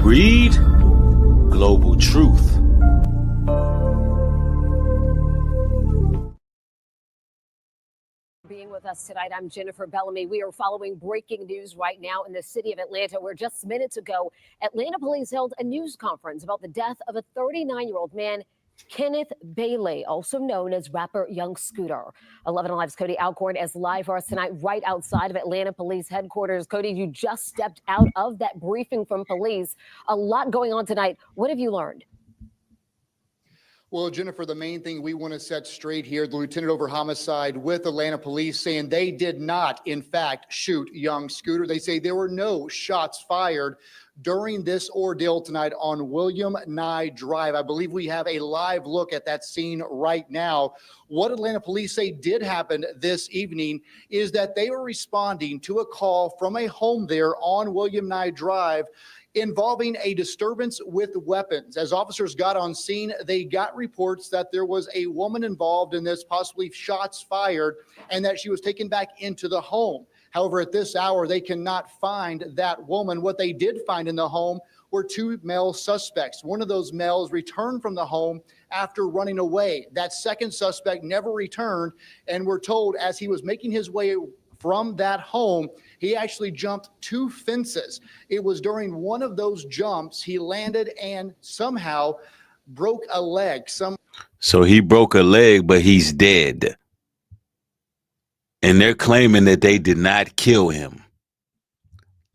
Read Global Truth. Being with us tonight, I'm Jennifer Bellamy. We are following breaking news right now in the city of Atlanta, where just minutes ago, Atlanta police held a news conference about the death of a 39-year-old man, Kenneth Bailey, also known as rapper Young Scooter. 11 Alive's Cody Alcorn is live for us tonight right outside of Atlanta Police Headquarters. Cody, you just stepped out of that briefing from police. A lot going on tonight. What have you learned? Well, Jennifer, the main thing we want to set straight here, the lieutenant over homicide with Atlanta police saying they did not, in fact, shoot Young Scooter. They say there were no shots fired during this ordeal tonight on William Nye Drive. I believe we have a live look at that scene right now. What Atlanta police say did happen this evening is that they were responding to a call from a home there on William Nye Drive involving a disturbance with weapons. As officers got on scene, they got reports that there was a woman involved in this, possibly shots fired, and that she was taken back into the home. However, at this hour, they cannot find that woman. What they did find in the home were two male suspects. One of those males returned from the home after running away. That second suspect never returned, and we're told as he was making his way from that home, he actually jumped two fences. It was during one of those jumps he landed and somehow broke a leg. So he broke a leg, but he's dead. And they're claiming that they did not kill him.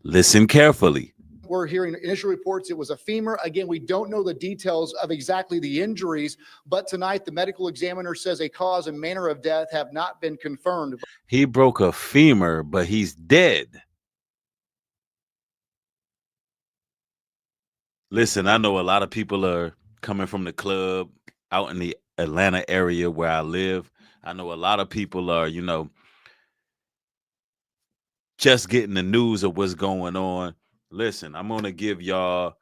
Listen carefully. We're hearing initial reports it was a femur. Again, we don't know the details of exactly the injuries, but tonight the medical examiner says a cause and manner of death have not been confirmed. He broke a femur, but he's dead. Listen, I know a lot of people are coming from the club out in the Atlanta area where I live. I know a lot of people are, just getting the news of what's going on. Listen, I'm going to give y'all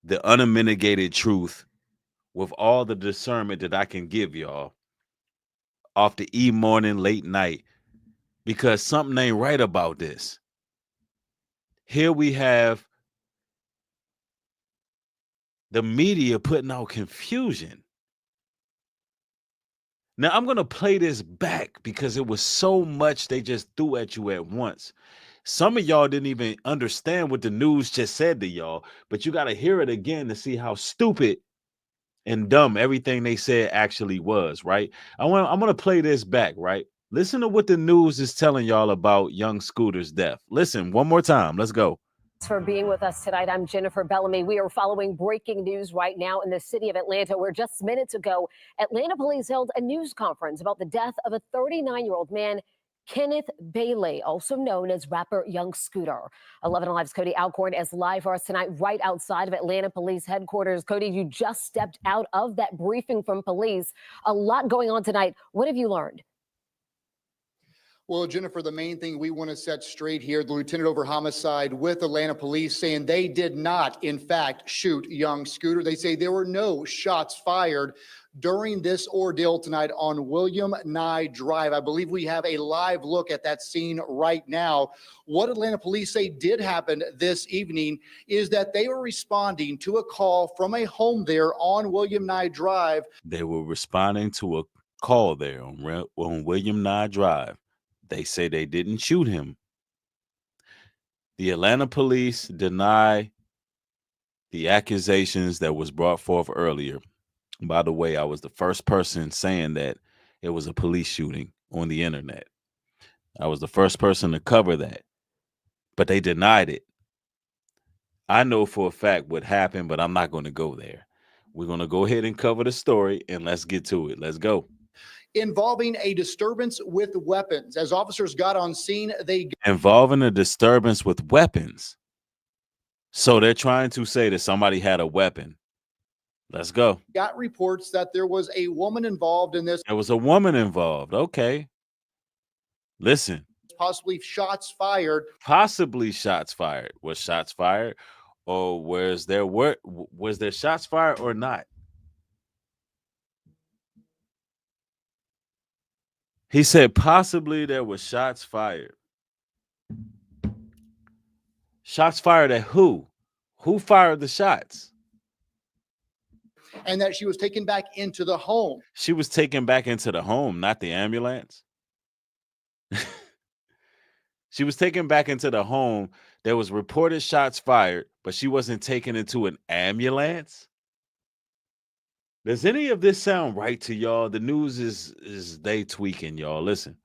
the unmitigated truth with all the discernment that I can give y'all off the morning, late night, because something ain't right about this. Here we have the media putting out confusion. Now, I'm going to play this back because it was so much they just threw at you at once. Some of y'all didn't even understand what the news just said to y'all, but you got to hear it again to see how stupid and dumb everything they said actually was, right? I'm going to play this back, right? Listen to what the news is telling y'all about Young Scooter's death. Listen one more time. Let's go. For being with us tonight, I'm Jennifer Bellamy. We are following breaking news right now in the city of Atlanta, where just minutes ago, Atlanta police held a news conference about the death of a 39-year-old man, Kenneth Bailey, also known as rapper Young Scooter. 11 Alive's Cody Alcorn is live for us tonight right outside of Atlanta Police Headquarters. Cody, you just stepped out of that briefing from police. A lot going on tonight. What have you learned? Well, Jennifer, the main thing we want to set straight here, the lieutenant over homicide with Atlanta police saying they did not, in fact, shoot Young Scooter. They say there were no shots fired during this ordeal tonight on William Nye Drive. I believe we have a live look at that scene right now. What Atlanta police say did happen this evening is that they were responding to a call from a home there on William Nye Drive. They were responding to a call there on William Nye Drive. They say they didn't shoot him. The Atlanta police deny the accusations that was brought forth earlier. By the way, I was the first person saying that it was a police shooting on the internet. I was the first person to cover that, but they denied it. I know for a fact what happened, but I'm not going to go there. We're going to go ahead and cover the story, and let's get to it. Let's go. Involving a disturbance with weapons. As officers got on scene, involving a disturbance with weapons. So they're trying to say that somebody had a weapon. Let's go. Got reports that there was a woman involved in this. There was a woman involved. Okay. Listen. Possibly shots fired. Possibly shots fired. Was shots fired? Or was there shots fired or not? He said possibly there was shots fired. Shots fired at who? Who fired the shots? And that she was taken back into the home. She was taken back into the home, not the ambulance. She was taken back into the home. There was reported shots fired, but she wasn't taken into an ambulance. Does any of this sound right to y'all? The news is they tweaking, y'all. Listen.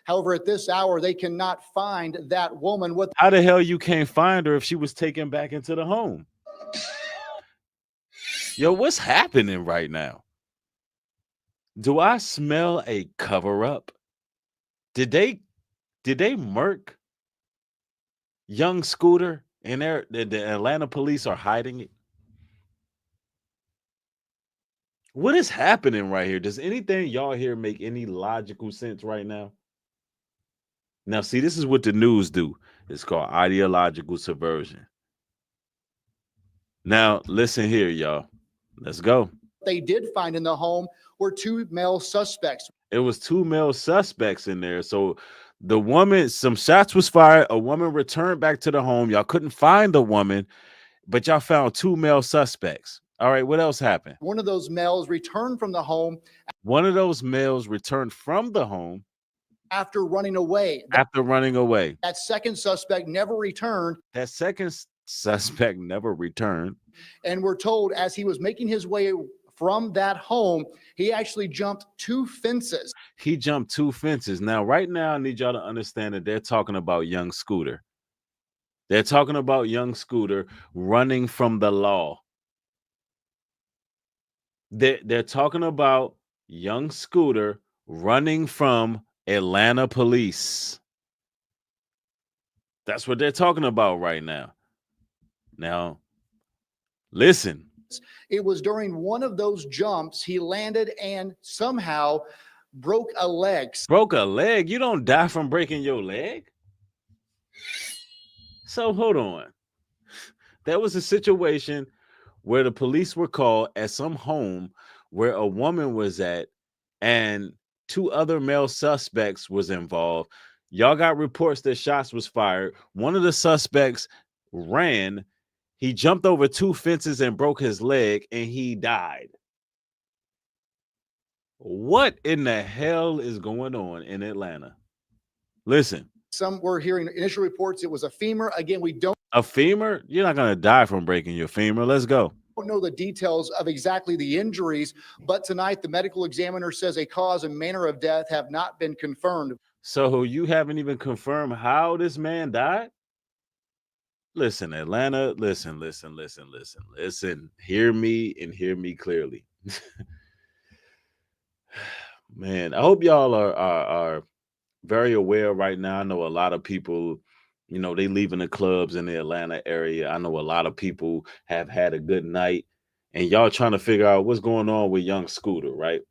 However, at this hour, they cannot find that woman. How the hell you can't find her if she was taken back into the home? Yo, what's happening right now? Do I smell a cover up? Did they murk young Scooter and the Atlanta police are hiding it? What is happening right here? Does anything y'all hear make any logical sense right now? Now, see, this is what the news do. It's called ideological subversion. Now, listen here, y'all. Let's go. They did find in the home were two male suspects. It was two male suspects in there. So the woman, some shots was fired. A woman returned back to the home. Y'all couldn't find the woman, but y'all found two male suspects. All right, what else happened? One of those males returned from the home. One of those males returned from the home after running away. That second suspect never returned. That second suspect never returned. And we're told as he was making his way from that home, he actually jumped two fences. He jumped two fences. Now, right now, I need y'all to understand that they're talking about young Scooter. They're talking about young Scooter running from the law. They're talking about young Scooter running from Atlanta police. That's what they're talking about right now. Now, listen. It was during one of those jumps he landed and somehow broke a leg. Broke a leg? You don't die from breaking your leg? So hold on. There was a situation where the police were called at some home where a woman was at and two other male suspects was involved. Y'all got reports that shots was fired. One of the suspects ran. He jumped over two fences and broke his leg and he died. What in the hell is going on in Atlanta? Listen. Some were hearing initial reports it was a femur. Again, we don't. A femur? You're not going to die from breaking your femur. Let's go. Don't know the details of exactly the injuries, but tonight the medical examiner says a cause and manner of death have not been confirmed. So you haven't even confirmed how this man died? Listen, Atlanta, listen. Hear me and hear me clearly. Man, I hope y'all are very aware right now. I know a lot of people, they leaving the clubs in the Atlanta area. I know a lot of people have had a good night and y'all trying to figure out what's going on with young Scooter, right?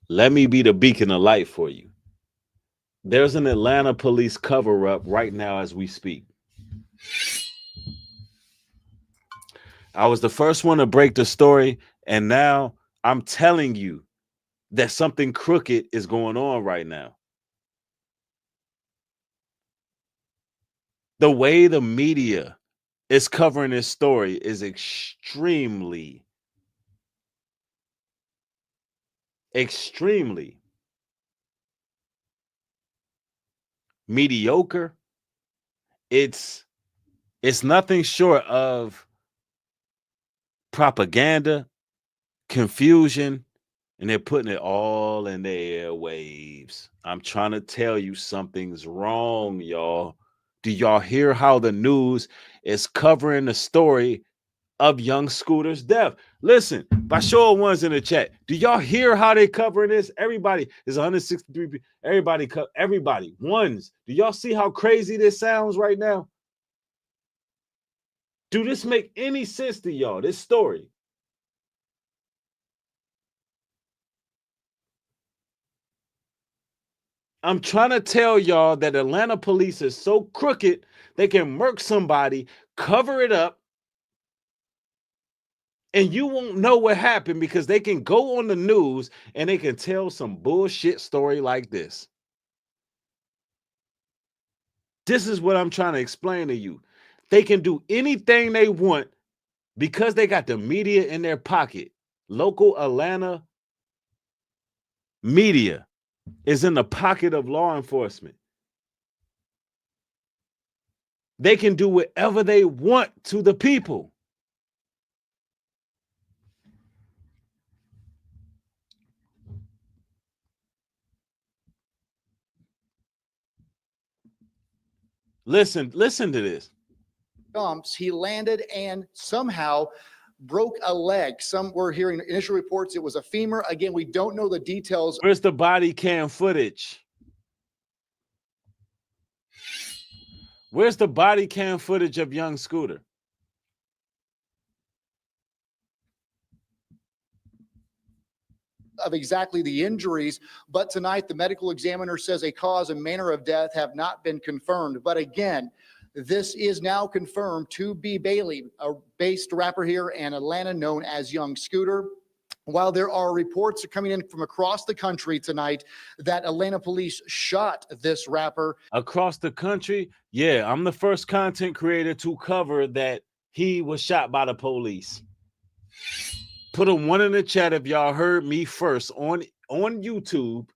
Let me be the beacon of light for you. There's an Atlanta police cover up right now as we speak. I was the first one to break the story, and now I'm telling you that something crooked is going on right now. The way the media is covering this story is extremely mediocre. It's nothing short of propaganda, confusion, and they're putting it all in the airwaves. I'm trying to tell you something's wrong, y'all. Do y'all hear how the news is covering the story of young Scooter's death? Listen, by show of ones in the chat, do y'all hear how they covering this? Everybody is 163 people. Everybody ones. Do y'all see how crazy this sounds right now? Do this make any sense to y'all, this story? I'm trying to tell y'all that Atlanta police is so crooked, they can murk somebody, cover it up, and you won't know what happened because they can go on the news and they can tell some bullshit story like this. This is what I'm trying to explain to you. They can do anything they want because they got the media in their pocket. Local Atlanta media is in the pocket of law enforcement. They can do whatever they want to the people. Listen to this. Jumps, he landed and somehow broke a leg. Some were hearing initial reports it was a femur. Again, we don't know the details. Where's the body cam footage? Where's the body cam footage of young Scooter? Of exactly the injuries, but tonight the medical examiner says a cause and manner of death have not been confirmed. But again, this is now confirmed to be Bailey, a based rapper here in Atlanta known as Young Scooter. While there are reports coming in from across the country tonight that Atlanta police shot this rapper. Across the country? Yeah, I'm the first content creator to cover that he was shot by the police. Put a 1 in the chat if y'all heard me first on YouTube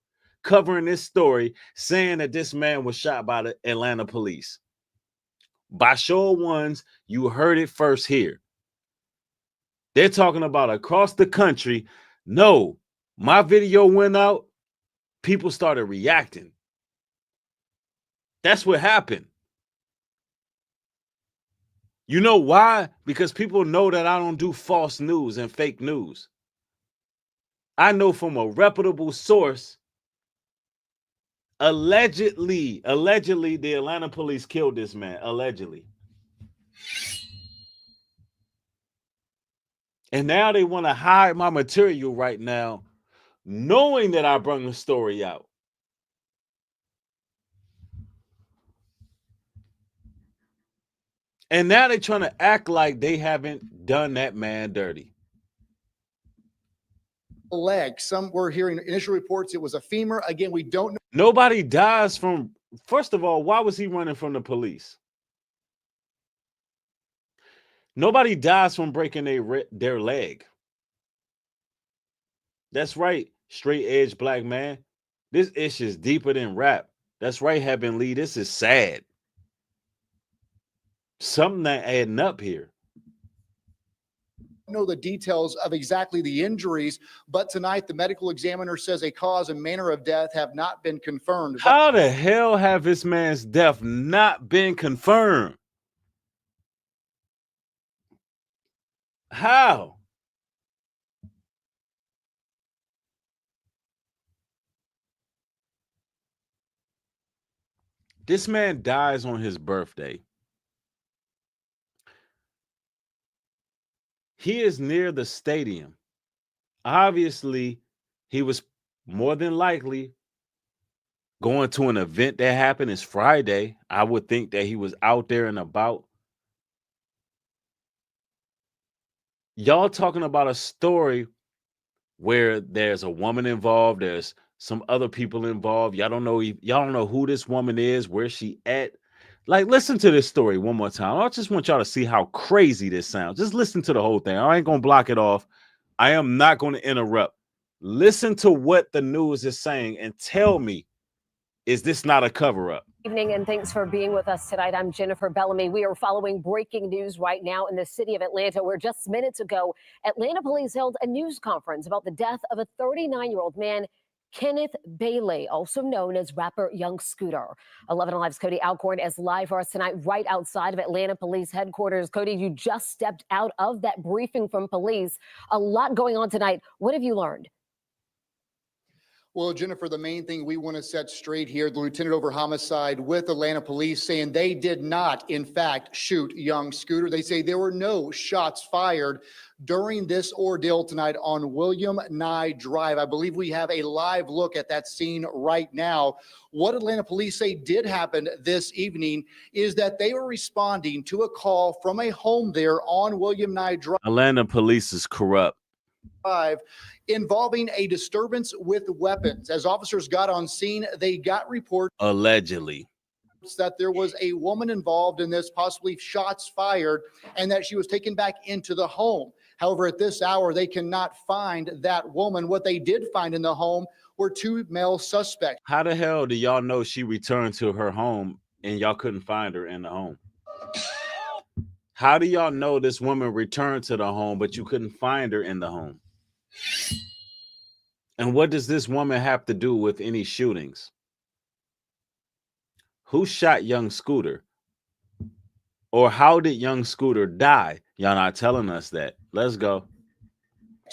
covering this story, saying that this man was shot by the Atlanta police. By show of ones, you heard it first here. They're talking about across the country. No, my video went out. People started reacting. That's what happened. You know why? Because people know that I don't do false news and fake news. I know from a reputable source, allegedly, the Atlanta police killed this man, allegedly. And now they want to hide my material right now, knowing that I brought the story out. And now they're trying to act like they haven't done that man dirty. Leg. Some were hearing initial reports it was a femur. Again, we don't know. Nobody dies from, first of all, why was he running from the police? Nobody dies from breaking their leg. That's right, straight edge black man. This issue is deeper than rap. That's right, Heaven Lee. This is sad. Something not adding up here. Know the details of exactly the injuries, but tonight the medical examiner says a cause and manner of death have not been confirmed. How the hell have this man's death not been confirmed? How? This man dies on his birthday. He is near the stadium. Obviously, he was more than likely going to an event that happened. It's Friday. I would think that he was out there and about. Y'all talking about a story where there's a woman involved, there's some other people involved. Y'all don't know who this woman is, where she at. Like, listen to this story one more time. I just want y'all to see how crazy this sounds. Just listen to the whole thing. I ain't gonna block it off. I am not going to interrupt. Listen to what the news is saying and tell me, is this not a cover-up? Evening, and thanks for being with us tonight. I'm Jennifer Bellamy. We are following breaking news right now in the city of Atlanta, where just minutes ago, Atlanta police held a news conference about the death of a 39-year-old man, Kenneth Bailey, also known as rapper Young Scooter. 11 Alive's Cody Alcorn is live for us tonight right outside of Atlanta Police Headquarters. Cody, you just stepped out of that briefing from police. A lot going on tonight. What have you learned? Well, Jennifer, the main thing we want to set straight here, the lieutenant over homicide with Atlanta police saying they did not, in fact, shoot Young Scooter. They say there were no shots fired during this ordeal tonight on William Nye Drive. I believe we have a live look at that scene right now. What Atlanta police say did happen this evening is that they were responding to a call from a home there on William Nye Drive. Atlanta police is corrupt. Involving a disturbance with weapons. As officers got on scene, they got reports. Allegedly. that there was a woman involved in this, possibly shots fired, and that she was taken back into the home. However, at this hour, they cannot find that woman. What they did find in the home were two male suspects. How the hell do y'all know she returned to her home and y'all couldn't find her in the home? How do y'all know this woman returned to the home, but you couldn't find her in the home? And what does this woman have to do with any shootings? Who shot young Scooter? Or how did young Scooter die? Y'all not telling us that. Let's go.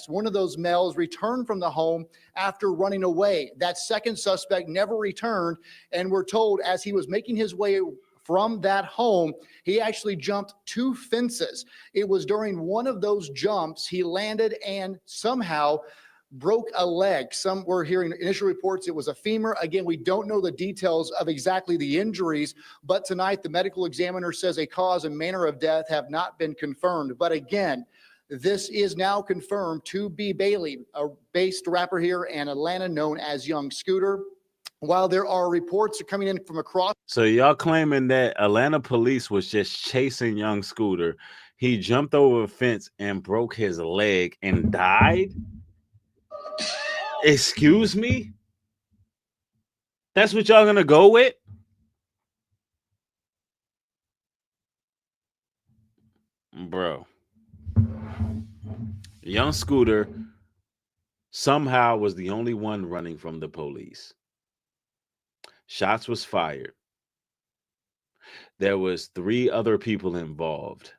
One of those males returned from the home after running away. That second suspect never returned, and we're told as he was making his way from that home, he actually jumped 2 fences. It was during one of those jumps he landed and somehow broke a leg. Some were hearing initial reports it was a femur. Again, we don't know the details of exactly the injuries, but tonight the medical examiner says a cause and manner of death have not been confirmed. But again, this is now confirmed to be Bailey, a based rapper here in Atlanta known as Young Scooter. While there are reports coming in from across. So y'all claiming that Atlanta police was just chasing young Scooter. He jumped over a fence and broke his leg and died? Excuse me? That's what y'all gonna go with? Bro. Young Scooter somehow was the only one running from the police. Shots was fired. There was 3 other people involved.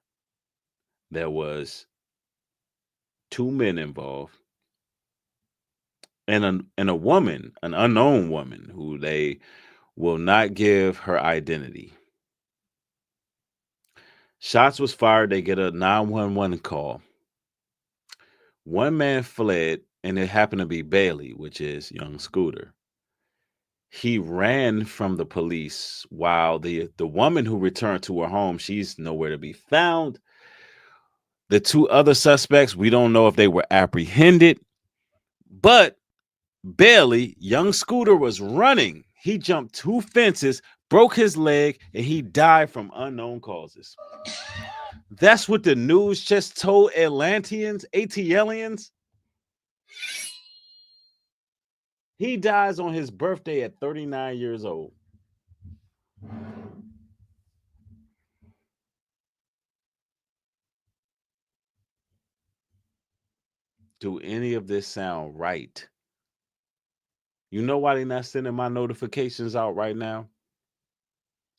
There was 2 men involved. And a woman, an unknown woman, who they will not give her identity. Shots was fired. They get a 911 call. 1 man fled, and it happened to be Bailey, which is young Scooter. He ran from the police while the woman who returned to her home, she's nowhere to be found. The 2 other suspects, we don't know if they were apprehended, but Bailey, young Scooter, was running. He jumped 2 fences, broke his leg, and he died from unknown causes. That's what the news just told Atlanteans, ATLians. He dies on his birthday at 39 years old. Do any of this sound right? You know why they're not sending my notifications out right now?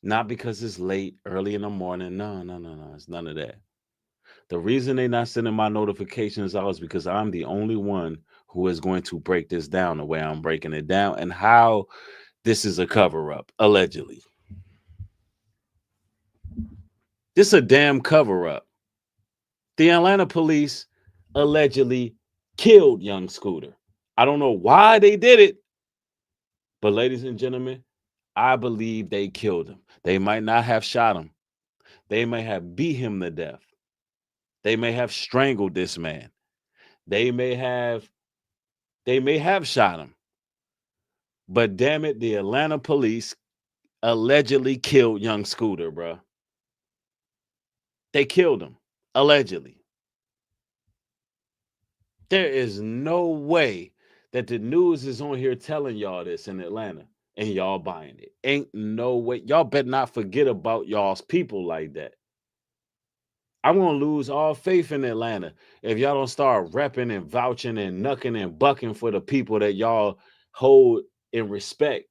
Not because it's late, early in the morning. No. It's none of that. The reason they're not sending my notifications out is because I'm the only one who is going to break this down the way I'm breaking it down and how this is a cover-up, allegedly. This is a damn cover-up. The Atlanta police allegedly killed young Scooter. I don't know why they did it, but ladies and gentlemen, I believe they killed him. They might not have shot him. They may have beat him to death. They may have strangled this man. They may have shot him. But damn it, the Atlanta police allegedly killed young Scooter, bro. They killed him, allegedly. There is no way that the news is on here telling y'all this in Atlanta and y'all buying it. Ain't no way. Y'all better not forget about y'all's people like that. I'm going to lose all faith in Atlanta if y'all don't start repping and vouching and knucking and bucking for the people that y'all hold in respect.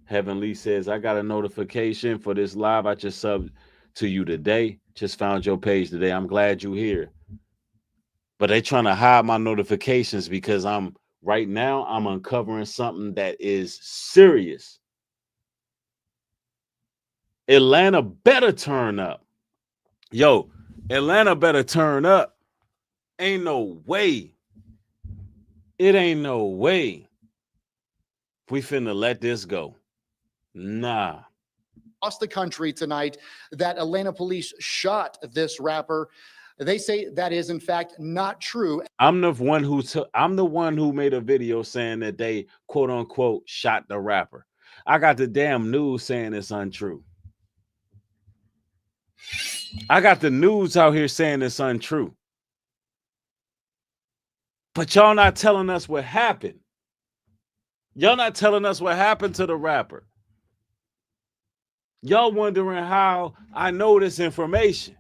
Heavenly says, I got a notification for this live. I just subbed to you today. Just found your page today. I'm glad you're here. But they trying to hide my notifications because right now I'm uncovering something that is serious. Atlanta better turn up. Yo, Atlanta better turn up. Ain't no way. It ain't no way we finna let this go. Nah. Across the country tonight that Atlanta police shot this rapper. They say that is in fact not true. I'm the one who made a video saying that they quote unquote shot the rapper. I got the damn news saying it's untrue. I got the news out here saying it's untrue. But y'all not telling us what happened. Y'all not telling us what happened to the rapper. Y'all wondering how I know this information.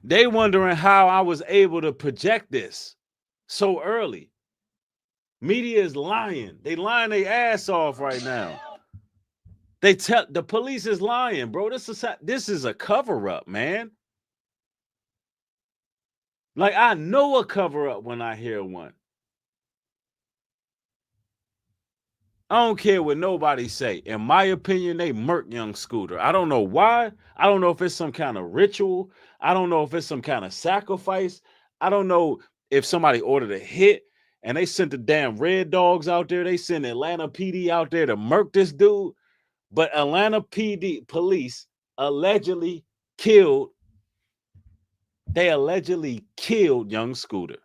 They wondering how I was able to project this so early. Media is lying. They lying their ass off right now. They tell the police is lying, bro. This is a cover up, man. Like I know a cover up when I hear one. I don't care what nobody say. In my opinion, they murked young Scooter. I don't know why. I don't know if it's some kind of ritual. I don't know if it's some kind of sacrifice. I don't know if somebody ordered a hit and they sent the damn Red Dogs out there. They sent Atlanta PD out there to murk this dude. But Atlanta PD police allegedly killed young Scooter.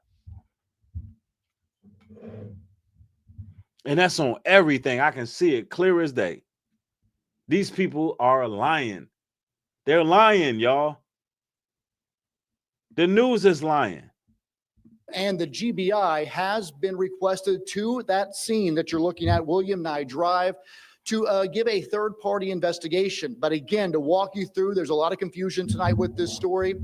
And that's on everything. I can see it clear as day. These people are lying. They're lying, y'all. The news is lying. And the GBI has been requested to that scene that you're looking at, William Nye Drive, to give a third-party investigation. But again, to walk you through, there's a lot of confusion tonight with this story.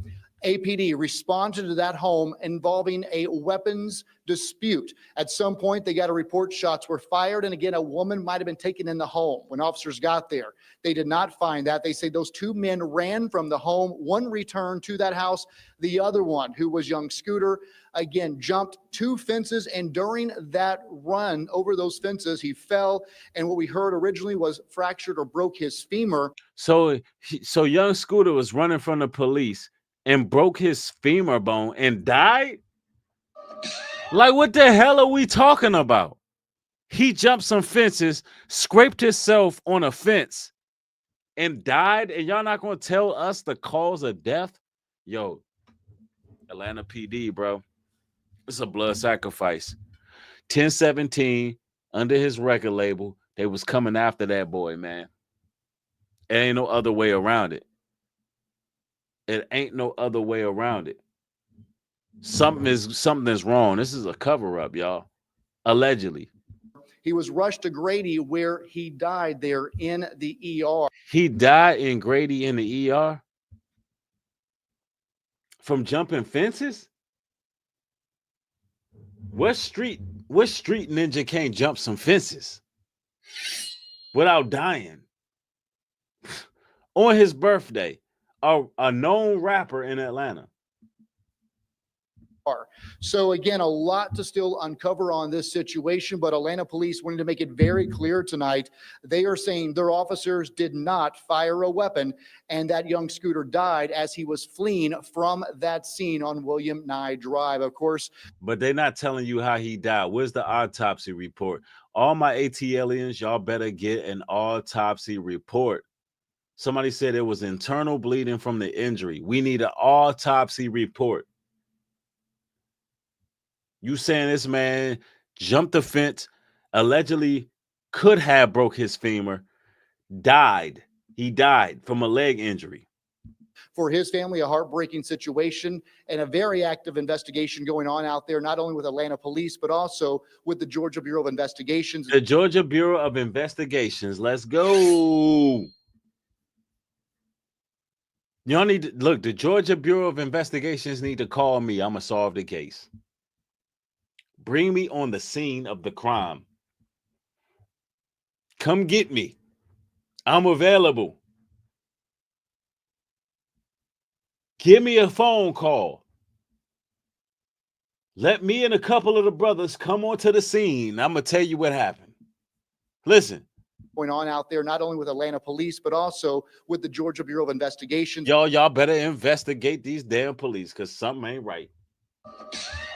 APD responded to that home involving a weapons dispute. At some point, they got a report shots were fired. And again, a woman might have been taken in the home when officers got there. They did not find that. They say those two men ran from the home. One returned to that house. The other one, who was young Scooter, again, jumped two fences. And during that run over those fences, he fell. And what we heard originally was fractured or broke his femur. So young Scooter was running from the police and broke his femur bone and died? Like, what the hell are we talking about? He jumped some fences, scraped himself on a fence, and died, and y'all not going to tell us the cause of death? Yo, Atlanta PD, bro. It's a blood sacrifice. 1017, under his record label, they was coming after that boy, man. There ain't no other way around it. It ain't no other way around it. Something is wrong. This is a cover up, y'all. Allegedly. He was rushed to Grady, where he died there in the ER. He died in Grady in the ER from jumping fences? What street ninja can't jump some fences without dying? On his birthday, a known rapper in Atlanta. So again, a lot to still uncover on this situation, but Atlanta police wanted to make it very clear tonight. They are saying their officers did not fire a weapon, and that young Scooter died as he was fleeing from that scene on William Nye Drive, of course. But they're not telling you how he died. Where's the autopsy report? All my ATLians, y'all better get an autopsy report. Somebody said it was internal bleeding from the injury. We need an autopsy report. You saying this man jumped the fence, allegedly could have broke his femur, died. He died from a leg injury. For his family, a heartbreaking situation and a very active investigation going on out there, not only with Atlanta police, but also with the Georgia Bureau of Investigations. The Georgia Bureau of Investigations. Let's go. Y'all need to look, the Georgia Bureau of Investigations need to call me. I'm going to solve the case. Bring me on the scene of the crime. Come get me. I'm available. Give me a phone call. Let me and a couple of the brothers come onto the scene. I'm going to tell you what happened. Listen. Going on out there, not only with Atlanta police, but also with the Georgia Bureau of Investigations. Y'all better investigate these damn police, because something ain't right.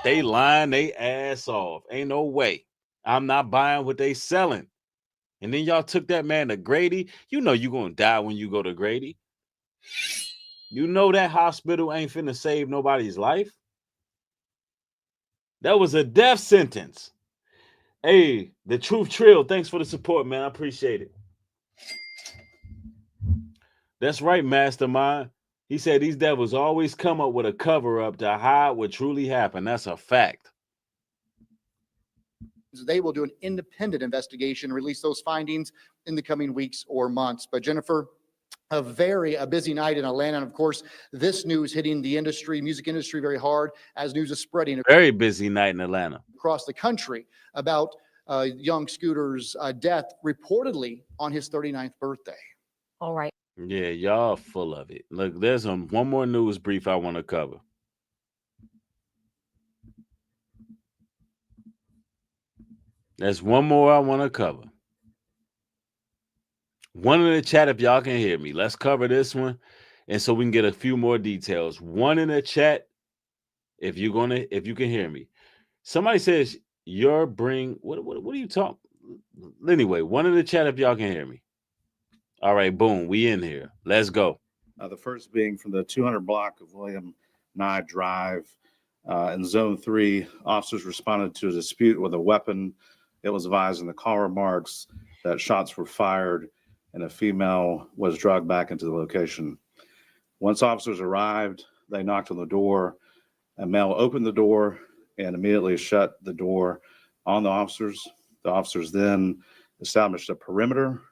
They lying they ass off. Ain't no way. I'm not buying what they selling. And then y'all took that man to Grady. You know you gonna die when you go to Grady. You know that hospital ain't finna save nobody's life. That was a death sentence. Hey, the Truth Trill, thanks for the support, man. I appreciate it. That's right, Mastermind. He said these devils always come up with a cover up to hide what truly happened. That's a fact. They will do an independent investigation, release those findings in the coming weeks or months. But Jennifer, a busy night in Atlanta. And of course, this news hitting the industry, music industry, very hard as news is spreading. Very busy night in Atlanta. Across the country about young Scooter's death reportedly on his 39th birthday. All right. Yeah, y'all full of it. Look, there's one more news brief I want to cover. There's one more I want to cover. One in the chat if y'all can hear me. Let's cover this one, and so we can get a few more details. One in the chat if you can hear me. Somebody says what are you talking? Anyway, one in the chat if y'all can hear me. All right, boom, we in here. Let's go. The first being from the 200 block of William Nye Drive. In Zone 3, officers responded to a dispute with a weapon. It was advised in the call remarks that shots were fired and a female was dragged back into the location. Once officers arrived, they knocked on the door. A male opened the door and immediately shut the door on the officers. The officers then established a perimeter.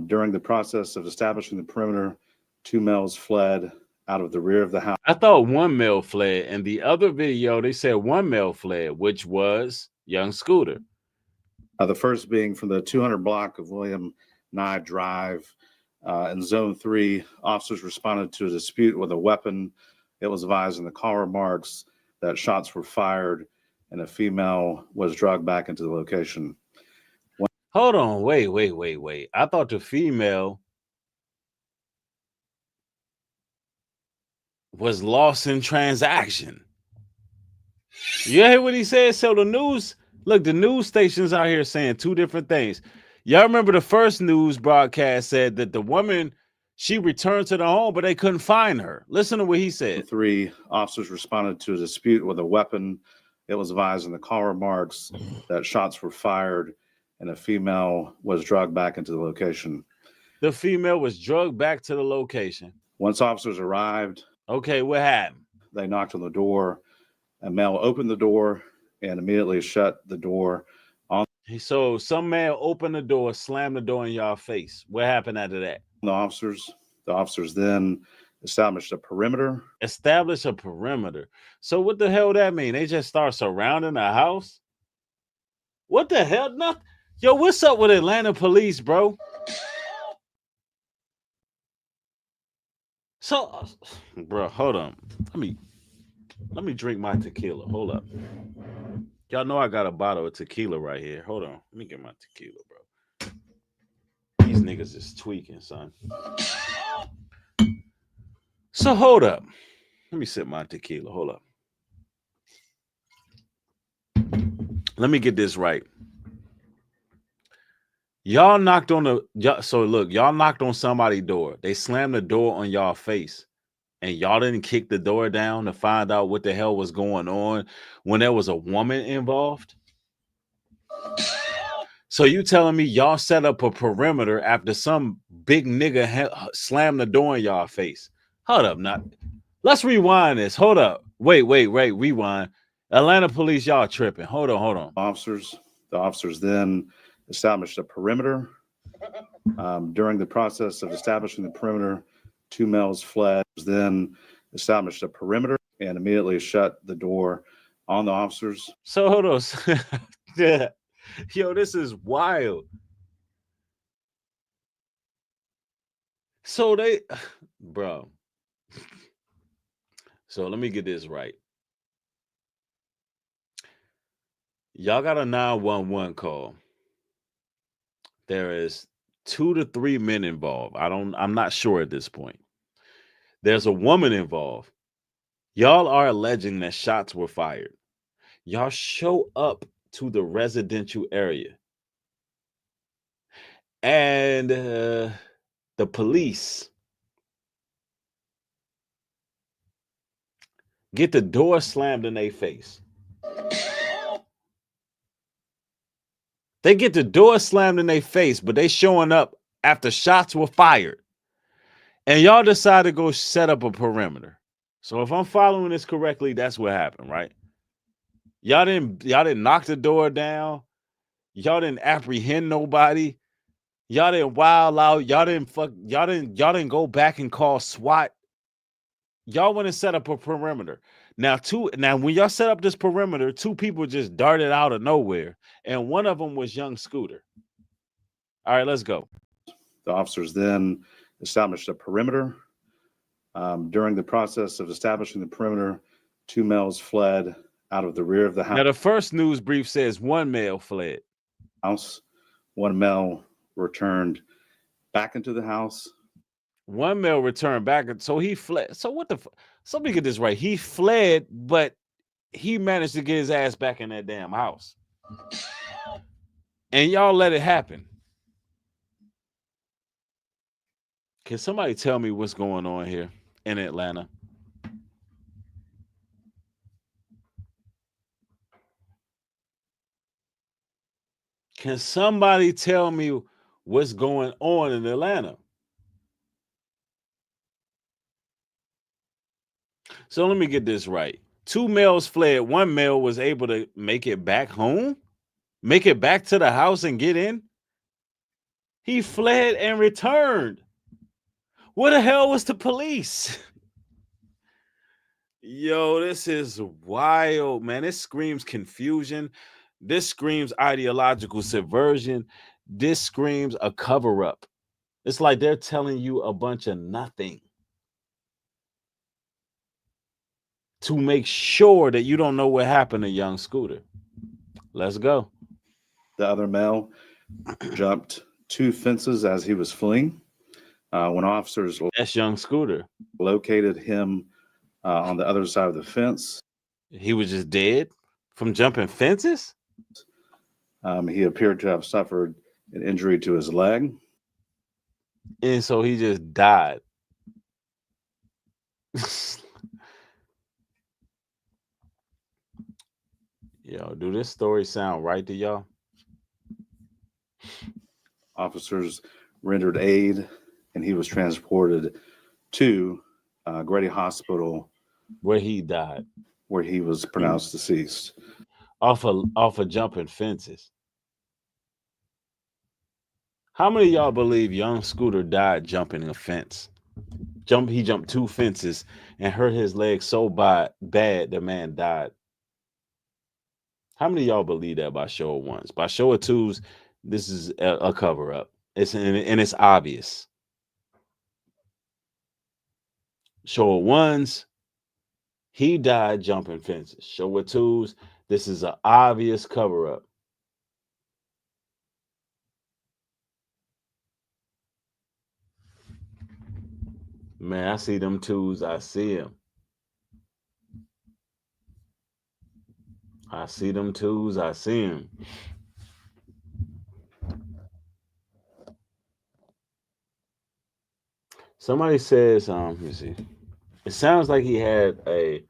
During the process of establishing the perimeter, two males fled out of the rear of the house. I thought one male fled. In the other video, they said one male fled, which was young Scooter. The first being from the 200 block of William Nye Drive. In Zone 3, officers responded to a dispute with a weapon. It was advised in the call remarks that shots were fired and a female was dragged back into the location. Hold on, wait. I thought the female was lost in transaction. You hear what he said? So the news stations out here saying two different things. Y'all remember the first news broadcast said that the woman, she returned to the home, but they couldn't find her. Listen to what he said. 3 officers responded to a dispute with a weapon. It was advised in the call remarks that shots were fired and a female was dragged back into the location. The female was dragged back to the location. Once officers arrived, okay, what happened? They knocked on the door. A male opened the door and immediately shut the door on. So some man opened the door, slammed the door in y'all face. What happened after that? The officers then established a perimeter. Establish a perimeter. So what the hell that mean? They just start surrounding the house? What the hell? Yo, what's up with Atlanta police, bro? So, bro, hold on. Let me drink my tequila. Hold up. Y'all know I got a bottle of tequila right here. Hold on. Let me get my tequila, bro. These niggas is tweaking, son. So hold up. Let me sip my tequila. Hold up. Let me get this right. Y'all knocked on y'all knocked on somebody's door. They slammed the door on y'all face. And y'all didn't kick the door down to find out what the hell was going on when there was a woman involved? So you telling me y'all set up a perimeter after some big nigga slammed the door in y'all face? Hold up, let's rewind this. Hold up. Wait, rewind. Atlanta police, y'all tripping. Hold on. The officers then established a perimeter. During the process of establishing the perimeter, two males fled, then established a perimeter and immediately shut the door on the officers. So hold on. Yeah. Yo, this is wild. So bro. So let me get this right. Y'all got a 911 call. There is 2 to 3 men involved. I'm not sure at this point. There's a woman involved. Y'all are alleging that shots were fired. Y'all show up to the residential area. And the police get the door slammed in their face. They get the door slammed in their face, but they showing up after shots were fired. And y'all decide to go set up a perimeter. So if I'm following this correctly, that's what happened, right? Y'all didn't knock the door down. Y'all didn't apprehend nobody. Y'all didn't wild out. Y'all didn't go back and call SWAT. Y'all went and set up a perimeter. Now when y'all set up this perimeter, two people just darted out of nowhere, and one of them was young Scooter. All right, let's go. The officers then established a perimeter. During the process of establishing the perimeter, two males fled out of the rear of the Now the first news brief says one male fled. house. One male returned back into the house. One male returned back, so he fled. So what the? So let me get this right. He fled, but he managed to get his ass back in that damn house, and y'all let it happen. Can somebody tell me what's going on here in Atlanta? Can somebody tell me what's going on in Atlanta? So let me get this right. Two males fled. One male was able to make it back home, make it back to the house and get in. He fled and returned. Where the hell was the police? Yo, this is wild, man. This screams confusion. This screams ideological subversion. This screams a cover up. It's like they're telling you a bunch of nothing to make sure that you don't know what happened to young Scooter. Let's go. The other male jumped two fences as he was fleeing. When officers That's young Scooter. located him on the other side of the fence, He was just dead from jumping fences. he appeared to have suffered an injury to his leg. And so he just died. Yo, do this story sound right to y'all? Officers rendered aid, and he was transported to Grady Hospital, Where he died where he was pronounced deceased. off of jumping fences. How many of y'all believe young Scooter died jumping a fence? He jumped two fences and hurt his leg so bad the man died. How many of y'all believe that by show of ones? By show of twos, this is a cover up. And it's obvious. Show of ones, he died jumping fences. Show of twos, this is an obvious cover up. Man, I see them twos. I see them. I see them twos. I see them. Somebody says, let me see. It sounds like he had a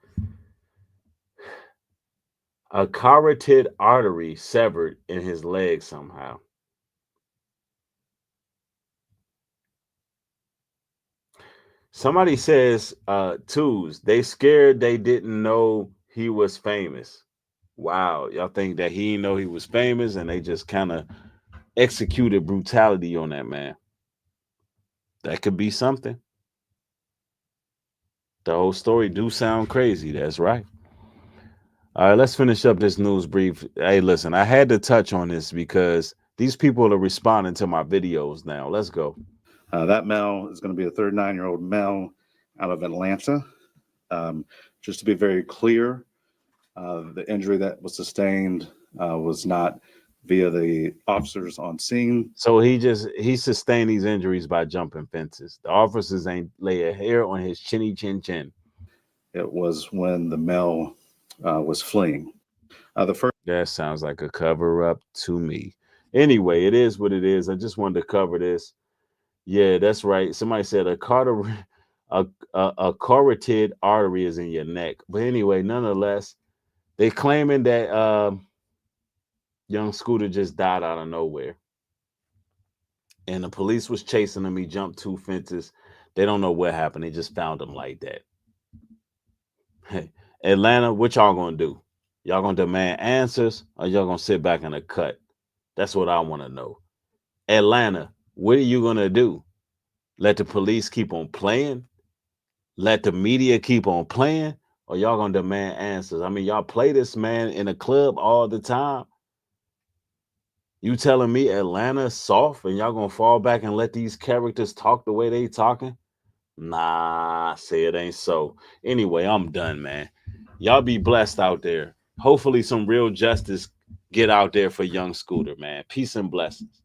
carotid artery severed in his leg somehow. Somebody says, twos, they scared they didn't know he was famous. Wow, y'all think that he didn't know he was famous and they just kind of executed brutality on that man. That could be something. The whole story do sound crazy. That's right. All right, let's finish up this news brief. Hey, listen, I had to touch on this because these people are responding to my videos now. Let's go. That male is going to be a 39-year-old male out of Atlanta. Just to be very clear, the injury that was sustained was not via the officers on scene. So he sustained these injuries by jumping fences. The officers ain't lay a hair on his chinny chin chin. It was when the male was fleeing. The first That sounds like a cover up to me. Anyway, it is what it is. I just wanted to cover this. Yeah, that's right. Somebody said a carotid artery is in your neck. But anyway, nonetheless, they claiming that young Scooter just died out of nowhere. And the police was chasing him. He jumped 2 fences. They don't know what happened. They just found him like that. Hey, Atlanta, what y'all gonna do? Y'all gonna demand answers or y'all gonna sit back in the cut? That's what I want to know. Atlanta, what are you gonna do? Let the police keep on playing? Let the media keep on playing? Or y'all gonna demand answers? I mean, y'all play this man in a club all the time. You telling me Atlanta's soft and y'all gonna fall back and let these characters talk the way they talking? Nah, say it ain't so. Anyway, I'm done, man. Y'all be blessed out there. Hopefully some real justice get out there for young Scooter, man. Peace and blessings.